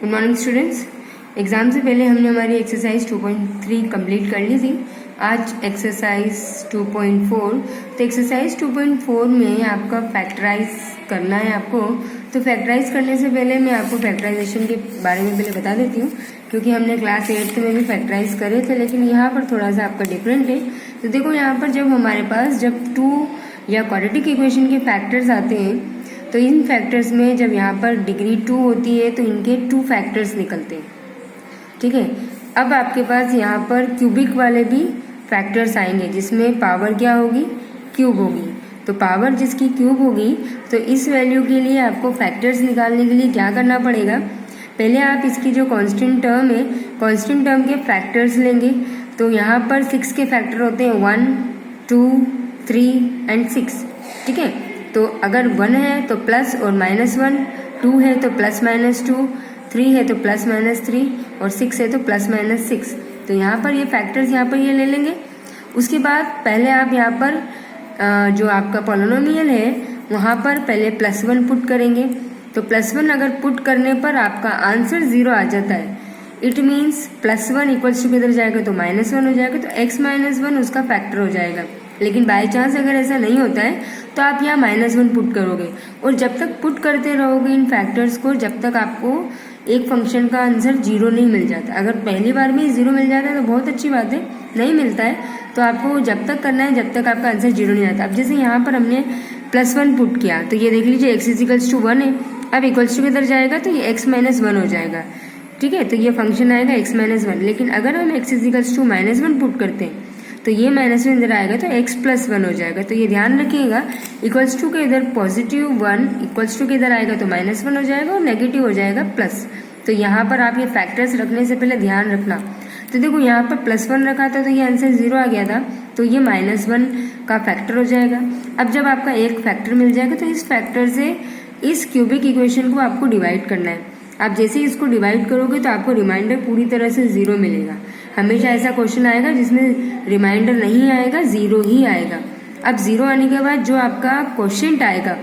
Good morning students. Exam से पहले हमने हमारी एक्सरसाइज 2.3 कंप्लीट कर ली थी। आज एक्सरसाइज 2.4। तो एक्सरसाइज 2.4 में आपका फैक्टराइज करना है आपको। तो फैक्टराइज करने से पहले मैं आपको फैक्टराइजेशन के बारे में पहले बता देती हूँ, क्योंकि हमने क्लास 8th में भी फैक्टराइज करे थे, लेकिन यहाँ पर थोड़ा सा आपका डिफरेंट है। तो देखो यहाँ पर जब हमारे पास जब 2 या क्वाड्रेटिक इक्वेशन के फैक्टर्स आते हैं, तो इन फैक्टर्स में जब यहाँ पर डिग्री 2 होती है तो इनके 2 फैक्टर्स निकलते हैं। ठीक है, अब आपके पास यहाँ पर क्यूबिक वाले भी फैक्टर्स आएंगे जिसमें पावर क्या होगी, क्यूब होगी। तो पावर जिसकी क्यूब होगी, तो इस वैल्यू के लिए आपको फैक्टर्स निकालने के लिए क्या करना पड़ेगा, पहले आप इसकी जो कांस्टेंट टर्म है, कांस्टेंट टर्म के फैक्टर्स लेंगे। तो यहाँ पर 6 के फैक्टर होते हैं, 1, 2, 3 एंड 6। ठीक है, तो अगर 1 है तो प्लस और -1, 2 है तो ±2, 3 है तो ±3 और 6 है तो ±6। तो यहाँ पर ये फैक्टर्स यहाँ पर ये ले लेंगे। उसके बाद पहले आप यहाँ पर जो आपका पॉलिनोमियल है वहाँ पर पहले +1 पुट करेंगे। तो +1 अगर पुट करने पर आपका आंसर 0 आ जाता है, इट मीन्स +1 इक्वल्स टू किधर जाएगा तो -1 हो जाएगा, तो x - 1 उसका फैक्टर हो जाएगा। लेकिन बाय चांस अगर ऐसा नहीं होता है तो आप यहाँ -1 पुट करोगे, और जब तक पुट करते रहोगे इन फैक्टर्स को, जब तक आपको एक फंक्शन का आंसर 0 नहीं मिल जाता। अगर पहली बार में 0 मिल जाता है तो बहुत अच्छी बात है, नहीं मिलता है तो आपको जब तक करना है जब तक आपका आंसर 0 नहीं आता। अब जैसे यहाँ पर हमने +1 पुट किया, तो ये देख लीजिए x = 1 है। अब इक्वल्स टू किधर जाएगा तो ये x - 1 हो जाएगा। ठीक है, तो ये फंक्शन आएगा x - 1। लेकिन अगर हम x = -1 पुट करते हैं तो ये -1 इधर आएगा तो x + 1 हो जाएगा। तो ये ध्यान रखिएगा, इक्वल्स टू के इधर +1 इक्वल्स टू के इधर आएगा तो -1 हो जाएगा और नेगेटिव हो जाएगा प्लस। तो यहाँ पर आप ये फैक्टर्स रखने से पहले ध्यान रखना। तो देखो यहाँ पर +1 रखा था तो ये आंसर 0 आ गया था, तो ये -1 का फैक्टर हो जाएगा। अब जब आपका एक फैक्टर मिल जाएगा तो इस फैक्टर से इस क्यूबिक इक्वेशन को आपको डिवाइड करना है। आप जैसे ही इसको डिवाइड करोगे तो आपको रिमाइंडर पूरी तरह से 0 मिलेगा। हमेशा ऐसा क्वेश्चन आएगा जिसमें रिमाइंडर नहीं आएगा, 0 ही आएगा। अब 0 आने के बाद जो आपका क्वेश्चन आएगा,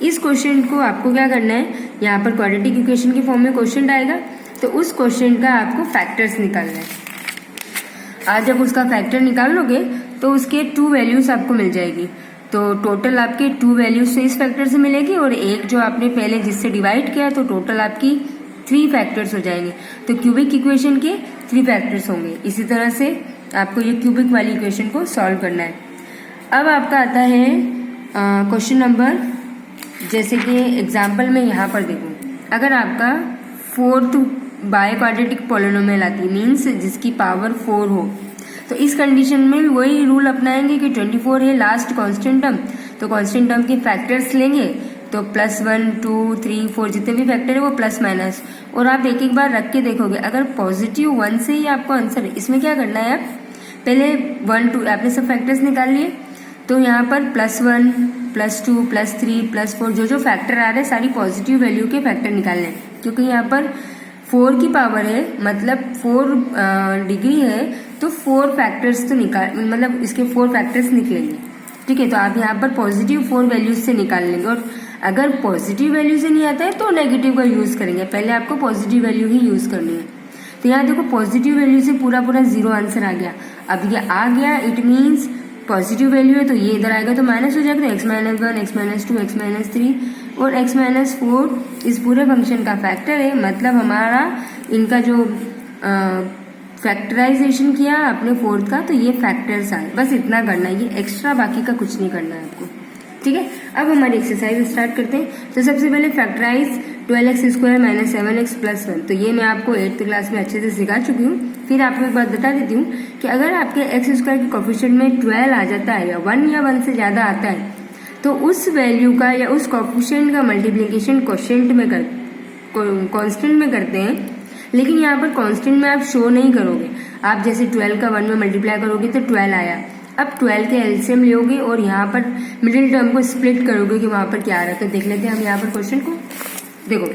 इस क्वेश्चन को आपको क्या करना है, यहाँ पर क्वाड्रेटिक इक्वेशन के फॉर्म में क्वेश्चन आएगा तो उस क्वेश्चन का आपको फैक्टर्स निकालना है। आज जब उसका फैक्टर निकाल लोगे तो उसके 2 वैल्यूज आपको मिल जाएगी। तो टोटल आपके 2 वैल्यूज तो इस फैक्टर से मिलेगी, और एक जो आपने पहले जिससे डिवाइड किया तो टोटल आपकी 3 फैक्टर्स हो जाएंगे। तो क्यूबिक इक्वेशन के 3 फैक्टर्स होंगे। इसी तरह से आपको ये क्यूबिक वाली इक्वेशन को सॉल्व करना है। अब आपका आता है क्वेश्चन नंबर, जैसे कि एग्जाम्पल में यहाँ पर देखो, अगर आपका 4th बाय क्वाड्रेटिक पॉलिनोमियल आती मीन्स जिसकी पावर 4 हो, तो इस कंडीशन में वही रूल अपनाएंगे कि 24 है लास्ट कांस्टेंट टर्म, तो कांस्टेंट टर्म के फैक्टर्स लेंगे। तो +1, 2, 3, 4 जितने भी फैक्टर है वो +-, और आप एक एक बार रख के देखोगे। अगर +1 से ही आपको आंसर है, इसमें क्या करना है, आप पहले 1, 2 आपने सब फैक्टर्स निकाल लिए, तो यहाँ पर +1, +2, +3, +4 जो फैक्टर आ रहे हैं सारी पॉजिटिव वैल्यू के फैक्टर निकालने हैं। क्योंकि यहाँ पर 4 की पावर है, मतलब 4 डिग्री है, तो 4 फैक्टर्स तो मतलब इसके 4 फैक्टर्स निकलेंगे। ठीक है, तो आप यहाँ पर पॉजिटिव 4 वैल्यूज से निकाल लेंगे, और अगर पॉजिटिव वैल्यू से नहीं आता है तो नेगेटिव का यूज करेंगे। पहले आपको पॉजिटिव वैल्यू ही यूज करनी है। तो यहाँ देखो पॉजिटिव वैल्यू से पूरा 0 आंसर आ गया। अब ये आ गया, इट मीन्स पॉजिटिव वैल्यू है तो ये इधर आएगा तो माइनस हो जाएगा, तो x - 1, x - 2, x - 3 और x - 4 इस पूरे फंक्शन का फैक्टर है। मतलब हमारा इनका जो फैक्टराइजेशन किया आपने 4th का, तो ये फैक्टर्स आए। बस इतना करना है, ये एक्स्ट्रा बाकी का कुछ नहीं करना है आपको। ठीक है, अब हमारी एक्सरसाइज स्टार्ट करते हैं। तो सबसे पहले फैक्टराइज 12x² - 7x + 1, तो ये मैं आपको 8th क्लास में अच्छे से सिखा चुकी हूँ। फिर आपको एक बात बता देती हूँ कि अगर आपके x² के कोफिशिएंट में 12 आ जाता है या 1 से ज़्यादा आता है, तो उस वैल्यू का या उस कोफिशिएंट का मल्टीप्लिकेशन कांस्टेंट में करते हैं। लेकिन यहाँ पर कांस्टेंट में आप शो नहीं करोगे। आप जैसे 12 का 1 में मल्टीप्लाई करोगे तो 12 आया। अब 12 के एलसीएम लोगे और यहाँ पर मिडिल टर्म को स्प्लिट करोगे कि वहाँ पर क्या आ रहा है। तो देख लेते हैं हम यहाँ पर क्वेश्चन को। देखो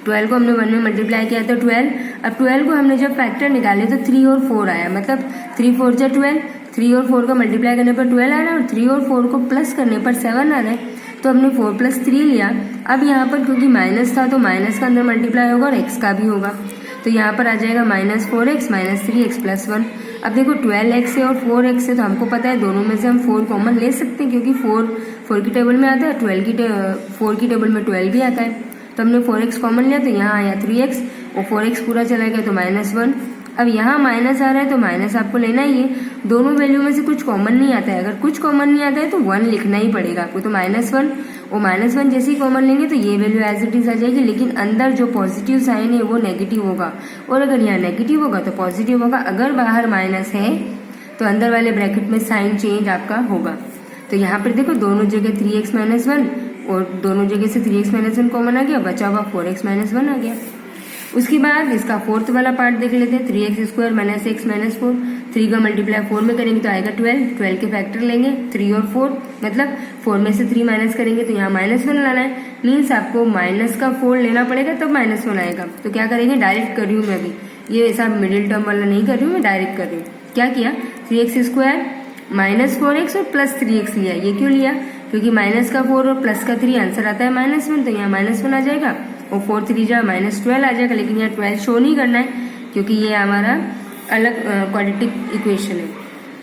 12 को हमने 1 में मल्टीप्लाई किया तो 12। अब 12 को हमने जब फैक्टर निकाले तो 3 और 4 आया, मतलब 3 4 जा 12, 3 और 4 का मल्टीप्लाई करने पर 12 आ रहा है, और 3 और 4 को प्लस करने पर 7 आ रहा है। तो हमने 4+3 लिया। अब यहाँ पर क्योंकि माइनस था तो माइनस का अंदर मल्टीप्लाई होगा और एक्स का भी होगा, तो यहाँ पर आ जाएगा -4x - 3x + 1। अब देखो 12x है और 4x है, तो हमको पता है दोनों में से हम 4 कॉमन ले सकते हैं क्योंकि 4 की टेबल में आता है, 4 की टेबल में 12 भी आता है। तो हमने 4x कॉमन लिया तो यहाँ आया 3x और 4x पूरा चला गया तो -1। अब यहाँ माइनस आ रहा है तो माइनस आपको लेना ही है, दोनों वैल्यू में से कुछ कॉमन नहीं आता है। अगर कुछ कॉमन नहीं आता है तो 1 लिखना ही पड़ेगा आपको, तो -1 और -1 जैसे ही कॉमन लेंगे तो ये वैल्यू एज इट इज आ जाएगी, लेकिन अंदर जो पॉजिटिव साइन है वो नेगेटिव होगा, और अगर यहाँ नेगेटिव होगा तो पॉजिटिव होगा। अगर बाहर माइनस है तो अंदर वाले ब्रैकेट में साइन चेंज आपका होगा। तो यहाँ पर देखो दोनों जगह 3x - 1 और दोनों जगह से 3x - 1 कॉमन आ गया, बचा हुआ 4x - 1 आ गया। उसके बाद इसका फोर्थ वाला पार्ट देख लेते हैं, 3x² - x - 4। 3 का मल्टीप्लाई 4 में करेंगे तो आएगा 12 के फैक्टर लेंगे 3 और 4, मतलब 4 में से 3 माइनस करेंगे तो यहाँ -1 लाना है, मीन्स आपको माइनस का 4 लेना पड़ेगा तब -1 आएगा। तो क्या करेंगे, डायरेक्ट कर रही हूँ मैं अभी, ये ऐसा मिडिल टर्म वाला नहीं कर रही हूँ, मैं डायरेक्ट कर रही हूँ। क्या किया, 3x² - 4x और +3x लिया। ये क्यों लिया, क्योंकि माइनस का 4 और प्लस का 3 आंसर आता है -1, तो यहाँ -1 आ जाएगा और 4 3 जा -12 आ जाएगा, लेकिन यहाँ 12 शो नहीं करना है क्योंकि ये हमारा अलग क्वाड्रेटिक इक्वेशन है।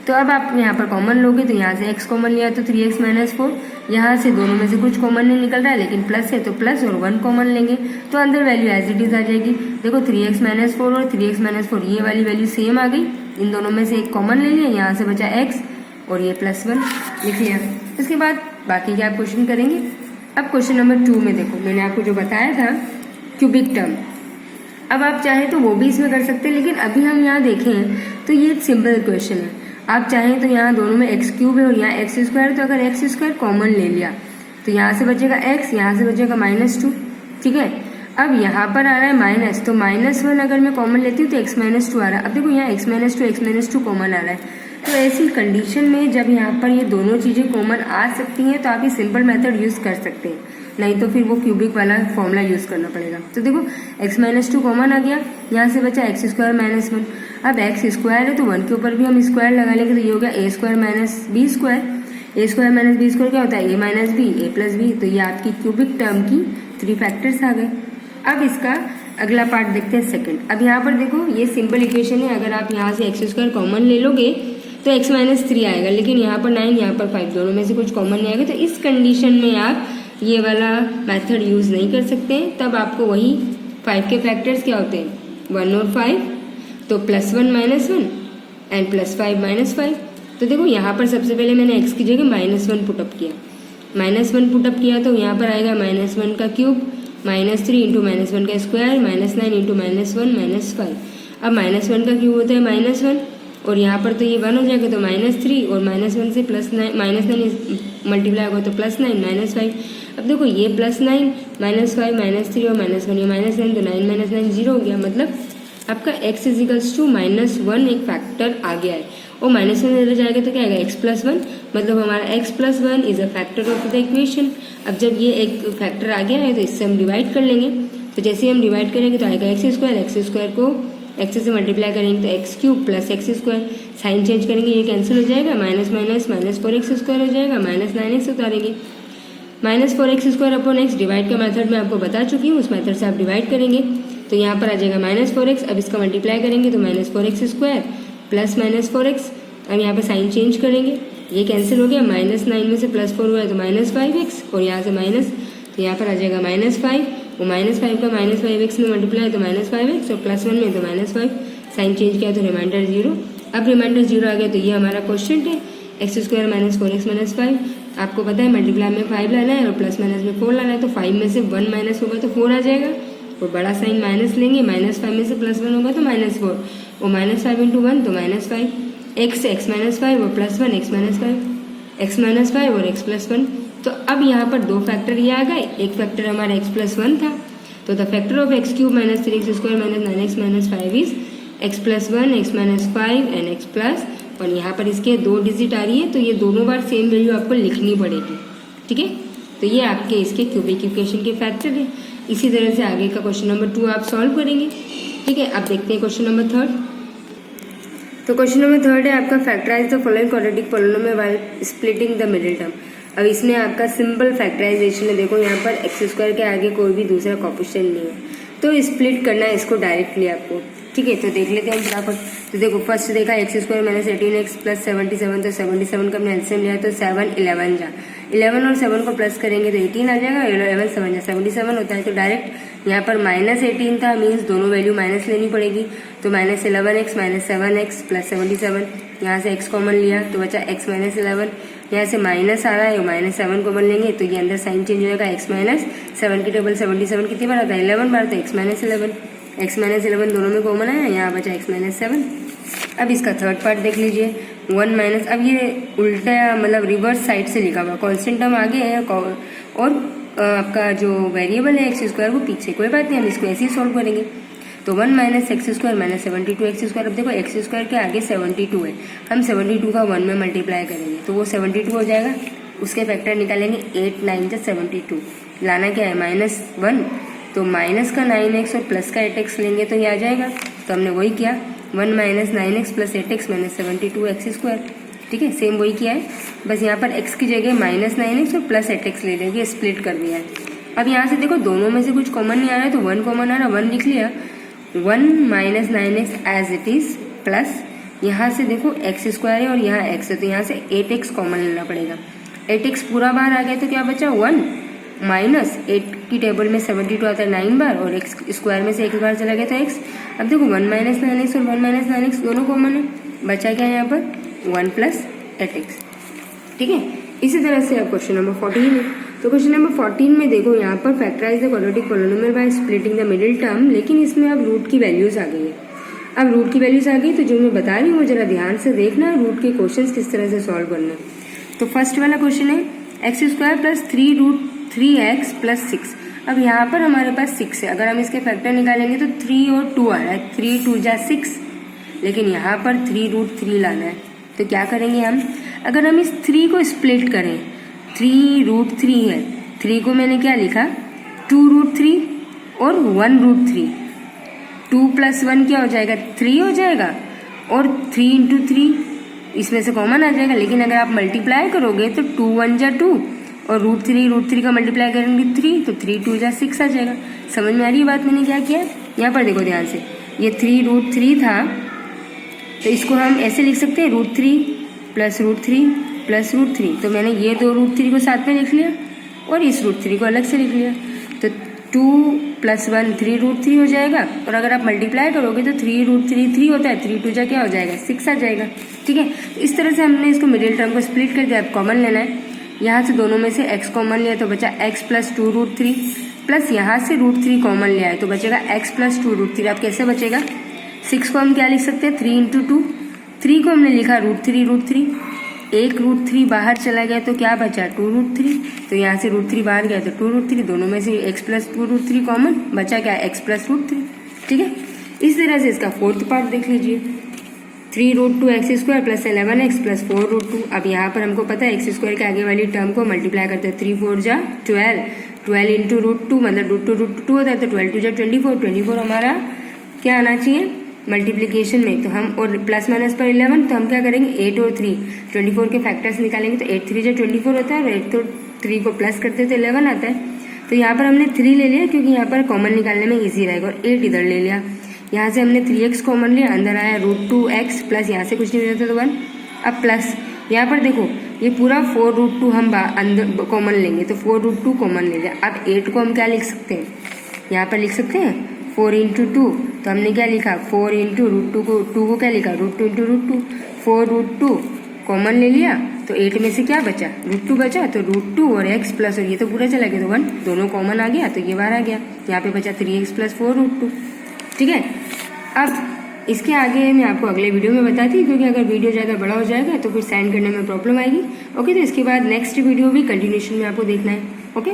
तो अब आप यहाँ पर कॉमन लोगे तो यहाँ से x कॉमन लिया तो 3x - 4, यहाँ से दोनों में से कुछ कॉमन नहीं निकल रहा है लेकिन प्लस है तो प्लस और 1 कॉमन लेंगे तो अंदर वैल्यू एज इट इज आ जाएगी। देखो 3x - 4 और 3x - 4 ये वाली वैल्यू सेम आ गई, इन दोनों में से एक कॉमन ले लिया, यहाँ से बचा x और ये +1 लिख लिया। इसके बाद बाकी क्या आप क्वेश्चन करेंगे। अब क्वेश्चन नंबर 2 में देखो, मैंने आपको जो बताया था क्यूबिक टर्म, अब आप चाहें तो वो भी इसमें कर सकते हैं, लेकिन अभी हम यहाँ देखें तो ये एक सिंपल इक्वेशन है। आप चाहें तो यहाँ दोनों में x³ है और यहाँ x², तो अगर x² कॉमन ले लिया तो यहाँ से बचेगा x, यहाँ से बचेगा -2, ठीक है। अब यहाँ पर आ रहा है माइनस, तो -1 अगर मैं कॉमन लेती हूँ तो x -2 आ रहा है। अब देखो यहाँ x -2 कॉमन आ रहा है, तो ऐसी कंडीशन में जब यहाँ पर ये दोनों चीज़ें कॉमन आ सकती हैं तो आप ये सिंपल मेथड यूज़ कर सकते हैं, नहीं तो फिर वो क्यूबिक वाला फॉर्मूला यूज़ करना पड़ेगा। तो देखो x -2 कॉमन आ गया, यहाँ से बचा x² - 1। अब x² है तो 1 के ऊपर भी हम स्क्वायर लगा लेंगे तो ये हो गया a² - b²। a² - b² क्या होता है, a - b, a + b, तो ये आपकी क्यूबिक टर्म की 3 फैक्टर्स आ गए। अब इसका अगला पार्ट देखते हैं सेकंड। अब यहाँ पर देखो ये सिंपल इक्वेशन है, अगर आप यहाँ से x² कॉमन ले लोगे तो x - 3 आएगा, लेकिन यहाँ पर 9 यहाँ पर 5 दोनों में से कुछ कॉमन नहीं आएगा, तो इस कंडीशन में आप ये वाला मेथड यूज़ नहीं कर सकते। तब आपको वही 5 के फैक्टर्स क्या होते हैं, 1 और 5, तो +1 - 1 एंड +5 - 5। तो देखो यहाँ पर सबसे पहले मैंने x की जगह -1 पुटअप किया, -1 पुटअप किया तो यहाँ पर आएगा -1 का क्यूब, -3 × -1 का स्क्वायर, -9 × -1 -5। अब -1 का क्यूब होता है -1 और यहाँ पर तो ये 1 हो जाएगा तो -3 और -1 से +9 -9 मल्टीप्लाई होगा तो +9 -5। अब देखो ये +9 -5 -3 और -1 ये -9 तो 9 - 9 0 हो गया, मतलब आपका x = -1 एक फैक्टर आ गया है, और -1 इधर जाएगा तो क्या आएगा x + 1, मतलब हमारा x + 1 is a factor of the equation. अब जब ये एक फैक्टर आ गया है तो इससे हम डिवाइड कर लेंगे, तो जैसे ही हम डिवाइड करेंगे तो आएगा x² को x से मल्टीप्लाई करेंगे तो x³ + x², साइन चेंज करेंगे ये कैंसिल हो जाएगा, -4x² हो जाएगा, -9x उतारेंगे, -4x² अपॉन x डिवाइड का मेथड मैं आपको बता चुकी हूँ, उस मेथड से आप डिवाइड करेंगे तो यहाँ पर आ जाएगा -4x। अब इसका मल्टीप्लाई करेंगे तो -4x² + -4x, अब यहाँ पर साइन चेंज करेंगे ये कैंसिल हो गया, -9 में से +4 हुआ है तो -5x और यहाँ से माइनस, तो यहाँ पर आ जाएगा -5 और -5 का -5x में मल्टीप्लाई तो -5x और +1 में तो -5, साइन चेंज किया तो रिमाइंडर 0। अब रिमाइंडर 0 आ गया तो ये हमारा क्वेश्चन है, x² - 4x - 5। आपको पता है मल्टीप्लाई में 5 लाना है और प्लस माइनस में 4 लाना है, तो 5 में से 1 माइनस होगा तो 4 आ जाएगा और बड़ा साइन माइनस लेंगे, -5 में से +1 होगा तो -4 और -5 × 1 तो -5, x -5 और +1 x -5 और x + 1। तो अब यहाँ पर 2 फैक्टर ये आ गए, एक फैक्टर हमारा x + 1 था, तो the factor of x³ - 3x² - 9x - 5 is x + 1 x - 5 and x+, और यहाँ पर इसके 2 डिजिट आ रही है तो ये दोनों बार सेम वैल्यू आपको लिखनी पड़ेगी, ठीक है। तो ये आपके इसके क्यूबिक इक्वेशन के फैक्टर है। इसी तरह से आगे का क्वेश्चन नंबर 2 आप सॉल्व करेंगे, ठीक है। अब देखते हैं क्वेश्चन नंबर 3। तो क्वेश्चन नंबर 3 है आपका, factorise the following quadratic polynomial while splitting the middle term. अब इसमें आपका सिंपल फैक्टराइजेशन है। देखो यहाँ पर एक्स स्क्वायर के आगे कोई भी दूसरा कोएफिशिएंट नहीं है, तो स्प्लिट करना है इसको डायरेक्टली आपको। ठीक है, तो देख लेते हैं फटाफट। तो देखो फर्स्ट देखा x square minus 18x plus 77, तो 77 का हमने एलसीएम लिया तो 7 11 जा 11 और 7 को प्लस करेंगे तो 18 आ जाएगा, 11 7 जा 77 होता है। तो डायरेक्ट यहाँ पर माइनस 18 था, मीन्स दोनों वैल्यू माइनस लेनी पड़ेगी। तो minus 11x minus 7x plus 77, यहाँ से x कॉमन लिया तो बचा x माइनस 11, यहाँ से माइनस आ रहा है माइनस 7 कॉमन लेंगे तो ये अंदर साइन चेंज हो जाएगा। x माइनस 7 की टेबल 77 कितनी बार आता है 11 बार, तो x माइनस 11, x माइनस 11 दोनों में कॉमन है, यहाँ बचा x माइनस 7। अब इसका थर्ड पार्ट देख लीजिए 1 माइनस, अब ये उल्टा मतलब रिवर्स साइड से लिखा हुआ, कॉन्स्टेंट टर्म आगे है और आपका जो वेरिएबल है एक्स स्क्वायर वो पीछे। कोई बात नहीं, हम इसको ऐसे ही सॉल्व करेंगे। तो 1 minus x square minus 72 x square. अब देखो एक्स स्क्वायर के आगे 72 है, हम 72 का 1 में मल्टीप्लाई करेंगे तो वो 72 हो जाएगा, उसके फैक्टर निकालेंगे 8 9 72, लाना क्या है -1, तो माइनस का 9x और प्लस का 8x लेंगे तो ये आ जाएगा। तो हमने वही किया 1 minus 9x plus 8x minus 72 x square. ठीक है, सेम वही किया है, बस यहाँ पर x की जगह माइनस 9x और प्लस 8x ले लेंगे, स्प्लिट कर दिया है। अब यहाँ से देखो दोनों में से कुछ कॉमन नहीं आ रहा है तो 1 कॉमन आ रहा है, 1 लिख लिया, 1 minus 9x as it is plus यहाँ से देखो एक्स स्क्वायर है और यहाँ x है तो यहाँ से 8x कॉमन लेना पड़ेगा। 8x पूरा बाहर आ गया तो क्या बचा 1 माइनस 8 की टेबल में 72 आता है 9 बार और एक्स स्क्वायर में से एक बार चला गया तो x। अब देखो 1 माइनस 9x और 1 माइनस 9x दोनों कॉमन है, बचा क्या यहाँ पर 1 प्लस 8x। ठीक है, इसी तरह से अब क्वेश्चन नंबर 14 है। तो क्वेश्चन नंबर 14 में देखो यहाँ पर factorise the quadratic polynomial by splitting the middle term, लेकिन इसमें अब रूट की वैल्यूज आ गई है। अब रूट की वैल्यूज आ गई तो जो मैं बता रही हूँ जरा ध्यान से देखना रूट के क्वेश्चन किस तरह से सॉल्व करना है। तो फर्स्ट वाला क्वेश्चन है x square plus 3√3x plus 6। अब यहाँ पर हमारे पास 6 है, अगर हम इसके फैक्टर निकालेंगे तो 3 और 2 आ रहा है, 3 2 जा 6, लेकिन यहाँ पर 3√3 लाना है। तो क्या करेंगे हम, अगर हम इस 3 को स्प्लिट करें, 3√3 है, 3 को मैंने क्या लिखा 2√3 और 1√3, 2 प्लस 1 क्या हो जाएगा 3 हो जाएगा और 3 इंटू 3 इसमें से कॉमन आ जाएगा। लेकिन अगर आप मल्टीप्लाई करोगे तो 2 1 जा 2 और √3 का मल्टीप्लाई करेंगे 3, तो 3 2 जा 6 आ जाएगा। समझ में आ रही है बात मैंने क्या किया? यहाँ पर देखो ध्यान से, ये 3√3 था तो इसको हम ऐसे लिख सकते हैं √3 प्लस √3 प्लस √3। तो मैंने ये दो √3 को साथ में लिख लिया और इस √3 को अलग से लिख लिया। तो 2 प्लस 1 3√3 हो जाएगा और अगर आप मल्टीप्लाई करोगे तो 3√3 3 होता है, 3 2 जा क्या हो जाएगा 6 आ जाएगा। ठीक है, इस तरह से हमने इसको मिडिल टर्म को स्प्लिट कर दिया। अब कॉमन लेना है, यहाँ से दोनों में से x कॉमन लिया तो बचा x प्लस 2√3 प्लस यहाँ से √3 कॉमन लिया है तो बचेगा x प्लस 2√3। अब कैसे बचेगा, 6 को हम क्या लिख सकते हैं 3 इंटू 2, 3 को हमने लिखा √3, एक √3 बाहर चला गया तो क्या बचा 2√3, तो यहाँ से √3 बाहर गया तो 2√3, दोनों में से x प्लस 2√3 कॉमन, बचा क्या x प्लस √3। ठीक है, इस तरह से इसका फोर्थ पार्ट देख लीजिए, 3√2x square plus 11x plus 4√2। अब यहाँ पर हमको पता है एक्स स्क्वायर के आगे वाली टर्म को मल्टीप्लाई करते हैं, 3 4 जा 12, 12 इंटू √2 मतलब √2 होता है तो 12 2 जा 24 हमारा क्या आना चाहिए मल्टीप्लीकेशन में। तो हम और प्लस माइनस पर 11, तो हम क्या करेंगे 8 और 3 24 के फैक्टर्स निकालेंगे तो 8 3 जा 24 होता है और 8 तो 3 को प्लस करते तो 11 आता है। तो यहाँ पर हमने 3 ले लिया क्योंकि यहाँ पर कॉमन निकालने में ईजी रहेगा और 8 इधर ले लिया। यहाँ से हमने 3x कॉमन लिया, अंदर आया √2x प्लस यहाँ से कुछ नहीं रहता तो 1। अब प्लस यहाँ पर देखो ये पूरा 4√2 हम अंदर कॉमन लेंगे तो 4√2 कॉमन ले लिया। अब 8 को हम क्या लिख सकते हैं, यहाँ पर लिख सकते हैं 4 इंटू 2, तो हमने क्या लिखा 4 इंटू √2 को 2 को क्या लिखा √2 इंटू √2, 4√2 कॉमन ले लिया तो 8 में से क्या बचा √2 बचा, तो √2 और x प्लस और ये तो पूरा चला गया तो 1, दोनों कॉमन आ गया तो ये बाहर आ गया, यहाँ पे बचा 3x प्लस 4√2। ठीक है, अब इसके आगे मैं आपको अगले वीडियो में बताती हूँ क्योंकि अगर वीडियो ज़्यादा बड़ा हो जाएगा तो फिर साइन करने में प्रॉब्लम आएगी। ओके, तो इसके बाद नेक्स्ट वीडियो भी कंटिन्यूशन में आपको देखना है। ओके।